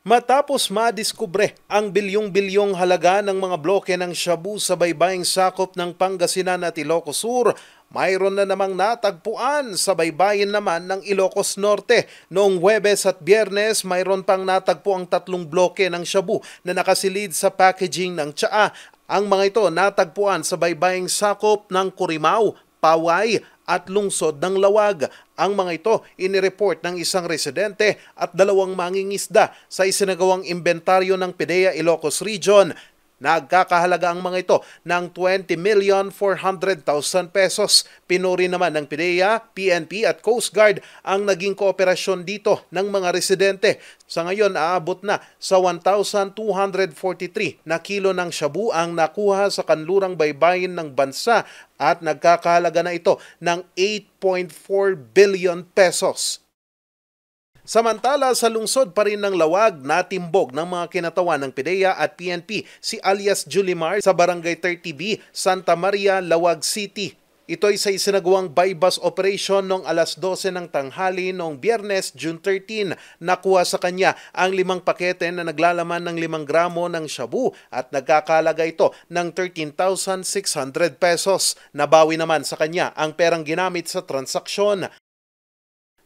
Matapos madiskubre ang bilyong-bilyong halaga ng mga bloke ng shabu sa baybaying sakop ng Pangasinan at Ilocos Sur, mayroon na namang natagpuan sa baybayin naman ng Ilocos Norte. Noong Huwebes at Biyernes, mayroon pang natagpo ang 3 bloke ng shabu na nakasilid sa packaging ng tsaa. Ang mga ito natagpuan sa baybaying sakop ng Corimao, Paway at lungsod ng Lawag. Ang mga ito inireport ng isang residente at 2 mangingisda sa isinagawang imbentaryo ng PIDEA Ilocos Region. Nagkakahalaga ang mga ito ng 20,400,000 pesos. Pinuri naman ng PIDEA, PNP at Coast Guard ang naging kooperasyon dito ng mga residente. Sa ngayon, aabot na sa 1,243 na kilo ng shabu ang nakuha sa kanlurang baybayin ng bansa at nagkakahalaga na ito ng 8.4 billion pesos. Samantala, sa lungsod pa rin ng Lawag, natimbog ng mga kinatawan ng PIDEA at PNP si alias Julimar sa Barangay 30B, Santa Maria, Lawag City. Ito'y sa isinagawang buy-bus operation noong alas 12 ng tanghali noong Biyernes, June 13. Nakuha sa kanya ang 5 pakete na naglalaman ng 5 gramo ng shabu at nagkakalaga ito ng 13,600 pesos. Nabawi naman sa kanya ang perang ginamit sa transaksyon.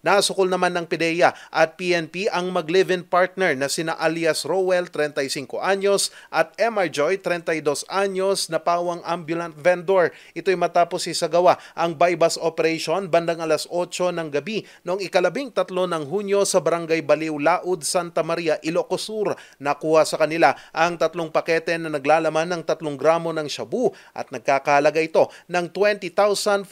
Nasukol naman ng PIDEA at PNP ang mag-live-in partner na sina alias Rowell, 35 anyos at MR Joy, 32 anyos na pawang ambulant vendor. Ito'y matapos isagawa ang buy-bus operation bandang alas 8 ng gabi noong 13 ng Hunyo sa Barangay Baliw, Laud, Santa Maria, Ilocos Sur. Nakuha sa kanila ang 3 pakete na naglalaman ng 3 gramo ng shabu at nagkakahalaga ito ng 20,400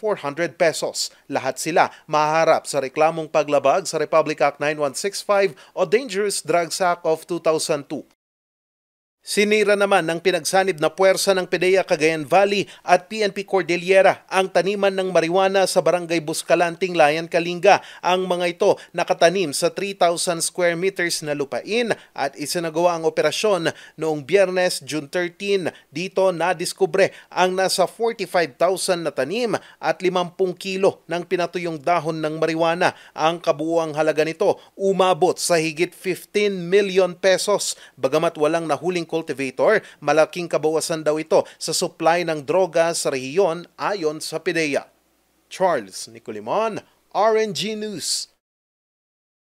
pesos. Lahat sila maharap sa reklamo paglabag sa Republic Act 9165 o Dangerous Drugs Act of 2002. Sinira naman ng pinagsanib na puwersa ng PIDEA Cagayan Valley at PNP Cordillera ang taniman ng marijuana sa Barangay Buscalanting, Layan, Kalinga. Ang mga ito nakatanim sa 3,000 square meters na lupain at isinagawa ang operasyon noong Biyernes, June 13. Dito nadiskubre ang nasa 45,000 na tanim at 50 kilo ng pinatuyong dahon ng marijuana. Ang kabuuang halaga nito umabot sa higit 15 million pesos. Bagamat walang nahuling cultivator, malaking kabawasan daw ito sa supply ng droga sa rehiyon ayon sa PIDEA. Charles Nicolimon, RNG News.